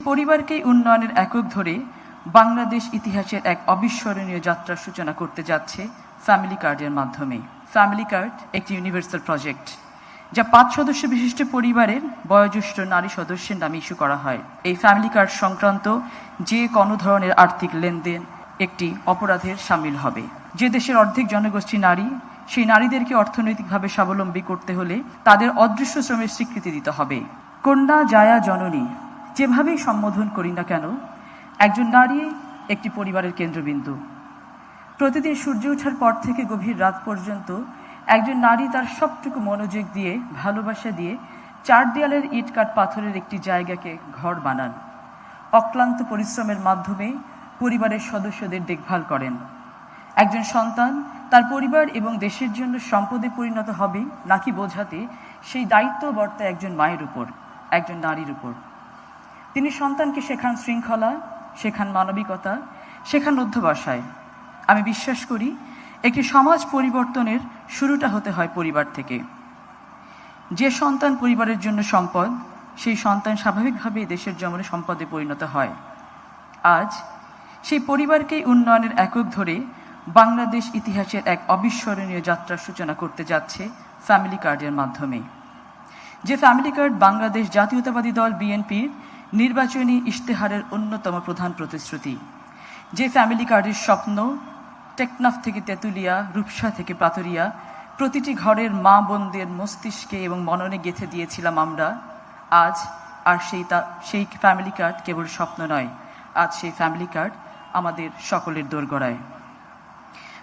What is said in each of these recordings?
পরিবারকেই উন্নয়নের একক ধরে বাংলাদেশ ইতিহাসের এক অবিস্মরণীয় যাত্রার সূচনা করতে যাচ্ছে ফ্যামিলি কার্ডের মাধ্যমে। ফ্যামিলি কার্ড একটি ইউনিভার্সাল প্রজেক্ট, যা 5 সদস্য বিশিষ্ট পরিবারের বয়োজ্যেষ্ঠ নারী সদস্যের নামে ইস্যু করা হয়। এই ফ্যামিলি কার্ড সংক্রান্ত যে কোনো ধরনের আর্থিক লেনদেন একটি অপরাধের শামিল হবে। যে দেশের অর্ধেক জনগোষ্ঠী নারী, সেই নারীদেরকে অর্থনৈতিকভাবে স্বাবলম্বী করতে হলে তাদের অদৃশ্য শ্রমের স্বীকৃতি দিতে হবে। কন্যা, জায়া, জননী যেভাবেই সম্বোধন করি না কেন, একজন নারী একটি পরিবারের কেন্দ্রবিন্দু। প্রতিদিন সূর্য ওঠার পর থেকে গভীর রাত পর্যন্ত একজন নারী তার সবটুকু মনোযোগ দিয়ে, ভালোবাসা দিয়ে 4 দেয়ালের ইট কাঠ পাথরের একটি জায়গাকে ঘর বানান। অক্লান্ত পরিশ্রমের মাধ্যমে পরিবারের সদস্যদের দেখভাল করেন। একজন সন্তান তার পরিবার এবং দেশের জন্য সম্পদে পরিণত হবে নাকি বোঝাতে সেই দায়িত্ব বর্তায় একজন মায়ের উপর, একজন নারীর উপর। তিনি সন্তানকে শেখান শৃঙ্খলা, শেখান মানবিকতা, শেখান অধ্যবসায়। আমি বিশ্বাস করি একটি সমাজ পরিবর্তনের শুরুটা হতে হয় পরিবার থেকে। যে সন্তান পরিবারের জন্য সম্পদ, সেই সন্তান স্বাভাবিকভাবেই দেশের জন্য সম্পদে পরিণত হয়। আজ সেই পরিবারকেই উন্নয়নের একক ধরে বাংলাদেশ ইতিহাসের এক অবিস্মরণীয় যাত্রার সূচনা করতে যাচ্ছে ফ্যামিলি কার্ডের মাধ্যমে। যে ফ্যামিলি কার্ড বাংলাদেশ জাতীয়তাবাদী দল বিএনপির নির্বাচনী ইশতেহারের অন্যতম প্রধান প্রতিশ্রুতি। যে ফ্যামিলি কার্ডের স্বপ্ন টেকনাফ থেকে তেঁতুলিয়া, রূপসা থেকে পাথরিয়া প্রতিটি ঘরের মা বোনদের মস্তিষ্কে এবং মননে গেঁথে দিয়েছিলাম আমরা। আজ আর সেই ফ্যামিলি কার্ড কেবল স্বপ্ন নয়, আজ সেই ফ্যামিলি কার্ড আমাদের সকলের দোরগোড়ায়।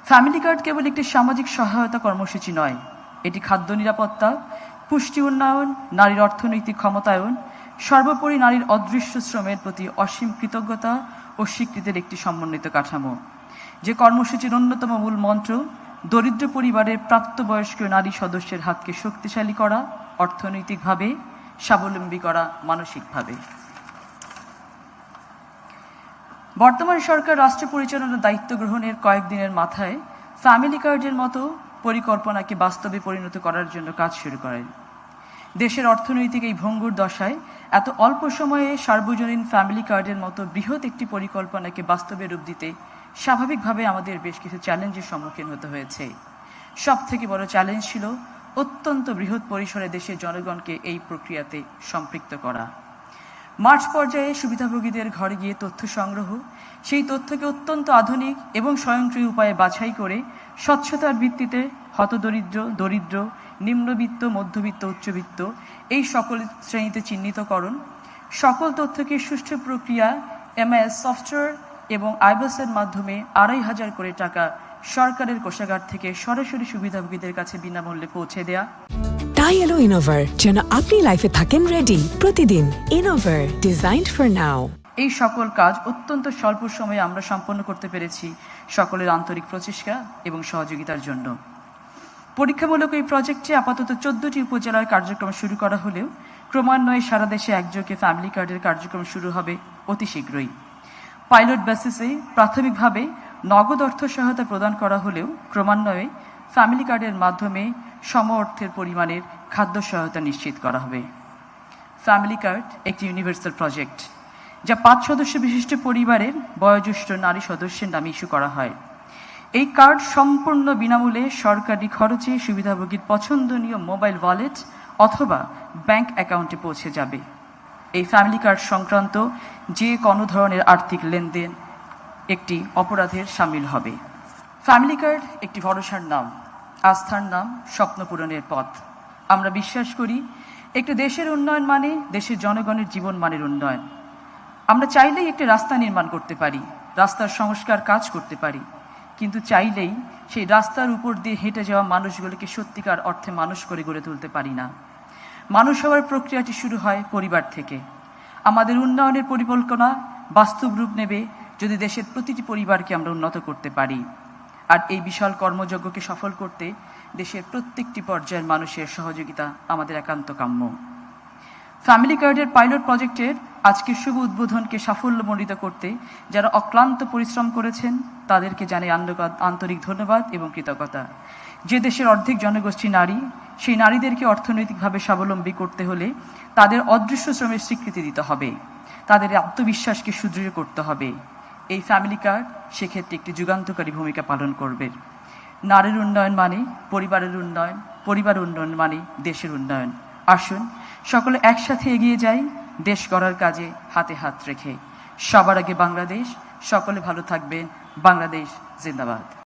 ফ্যামিলি কার্ড কেবল একটি সামাজিক সহায়তা কর্মসূচি নয়, এটি খাদ্য নিরাপত্তা, পুষ্টি উন্নয়ন, নারীর অর্থনৈতিক ক্ষমতায়ন, সর্বোপরি নারীর অদৃশ্য শ্রমের প্রতি অসীম কৃতজ্ঞতা ও স্বীকৃতির একটি সমন্বিত কাঠামো। যে কর্মসূচির অন্যতম মূল মন্ত্র দরিদ্র পরিবারের প্রাপ্তবয়স্ক নারী সদস্যের হাতকে শক্তিশালী করা, অর্থনৈতিকভাবে স্বাবলম্বী করা, মানসিকভাবে। বর্তমান সরকার রাষ্ট্র পরিচালনার দায়িত্ব গ্রহণের কয়েকদিনের মাথায় ফ্যামিলি কার্ডের মতো পরিকল্পনাকে বাস্তবে পরিণত করার জন্য কাজ শুরু করেন। দেশের অর্থনৈতিক এই ভঙ্গুর দশায় এত অল্প সময়ে সার্বজনীন ফ্যামিলি কার্ডের মতো বৃহৎ একটি পরিকল্পনাকে বাস্তবে রূপ দিতে স্বাভাবিকভাবে আমাদের বেশ কিছু চ্যালেঞ্জের সম্মুখীন হতে হয়েছে। সবথেকে বড় চ্যালেঞ্জ ছিল অত্যন্ত বৃহৎ পরিসরে দেশের জনগণকে এই প্রক্রিয়াতে সম্পৃক্ত করা। মাঠ পর্যায়ে সুবিধাভোগীদের ঘরে গিয়ে তথ্য সংগ্রহ, সেই তথ্যকে অত্যন্ত আধুনিক এবং স্বয়ংক্রিয় উপায়ে বাছাই করে স্বচ্ছতার ভিত্তিতে হতদরিদ্র, দরিদ্র, নিম্নবিত্ত, মধ্যবিত্ত, উচ্চবিত্ত এই সকল শ্রেণীতে চিহ্নিতকরণ, সকল তথ্যকে সুষ্ঠু প্রক্রিয়া এমআইএস সফটওয়্যার এবং আইবাসের মাধ্যমে ২৫০০ করে টাকা সরকারের কোষাগার থেকে সরাসরি সুবিধাভোগীদের কাছে বিনামূল্যে পৌঁছে দেয়া। তাই এলো ইনোভার, যেন আপনি লাইফে থাকেন রেডি প্রতিদিন। Innova, designed for now. এই সকল কাজ অত্যন্ত স্বল্প সময়ে আমরা সম্পন্ন করতে পেরেছি সকলের আন্তরিক প্রচেষ্টা এবং সহযোগিতার জন্য। পরীক্ষামূলক এই প্রজেক্টে আপাতত 14টি উপজেলার কার্যক্রম শুরু করা হলেও ক্রমান্বয়ে সারা দেশে একযোগে ফ্যামিলি কার্ডের কার্যক্রম শুরু হবে অতি শীঘ্রই। পাইলট বেসিসে প্রাথমিকভাবে নগদ অর্থ সহায়তা প্রদান করা হলেও ক্রমান্বয়ে ফ্যামিলি কার্ডের মাধ্যমে সম অর্থের পরিমাণের খাদ্য সহায়তা নিশ্চিত করা হবে। ফ্যামিলি কার্ড একটি ইউনিভার্সাল প্রজেক্ট, যা 5 সদস্য বিশিষ্ট পরিবারের বয়োজ্যেষ্ঠ নারী সদস্যের নামে ইস্যু করা হয়। এই কার্ড সম্পূর্ণ বিনামূল্যে সরকারি খরচে সুবিধাভোগীর পছন্দনীয় মোবাইল ওয়ালেট অথবা ব্যাংক অ্যাকাউন্টে পৌঁছে যাবে। এই ফ্যামিলি কার্ড সংক্রান্ত যে কোনো ধরনের আর্থিক লেনদেন একটি অপরাধের শামিল হবে। ফ্যামিলি কার্ড একটি ভরসার নাম, আস্থার নাম, স্বপ্ন পূরণের পথ। আমরা বিশ্বাস করি একটি দেশের উন্নয়ন মানে দেশের জনগণের জীবন মানের উন্নয়ন। আমরা চাইলেই একটি রাস্তা নির্মাণ করতে পারি, রাস্তার সংস্কার কাজ করতে পারি, কিন্তু চাইলেই সেই রাস্তার উপর দিয়ে হেঁটে যাওয়া মানুষগুলোকে সত্যিকার অর্থে মানুষ করে গড়ে তুলতে পারি না। মানুষ হওয়ার প্রক্রিয়াটি শুরু হয় পরিবার থেকে। আমাদের উন্নয়নের পরিকল্পনা বাস্তব রূপ নেবে যদি দেশের প্রতিটি পরিবারকে আমরা উন্নত করতে পারি। আর এই বিশাল কর্মযজ্ঞকে সফল করতে দেশের প্রত্যেকটি পর্যায়ের মানুষের সহযোগিতা আমাদের একান্ত কাম্য। ফ্যামিলি কার্ডের পাইলট প্রজেক্টের আজকের শুভ উদ্বোধনকে সাফল্যমণ্ডিত করতে যারা অক্লান্ত পরিশ্রম করেছেন তাদেরকে জানাই আন্তরিক ধন্যবাদ এবং কৃতজ্ঞতা। যে দেশের অর্ধেক জনগোষ্ঠী নারী, সেই নারীদেরকে অর্থনৈতিকভাবে স্বাবলম্বী করতে হলে তাদের অদৃশ্য শ্রমের স্বীকৃতি দিতে হবে। তাদের আত্মবিশ্বাসকে সুদৃঢ় করতে হবে। এই ফ্যামিলি কার্ড সেক্ষেত্রে একটি যুগান্তকারী ভূমিকা পালন করবে। নারীর উন্নয়ন মানে পরিবারের উন্নয়ন, পরিবার উন্নয়ন মানে দেশের উন্নয়ন। আসুন সকলে একসাথে এগিয়ে যাই দেশ গড়ার কাজে হাতে হাত রেখে। সবার আগে বাংলাদেশ। সকলে ভালো থাকবেন। বাংলাদেশ জিন্দাবাদ।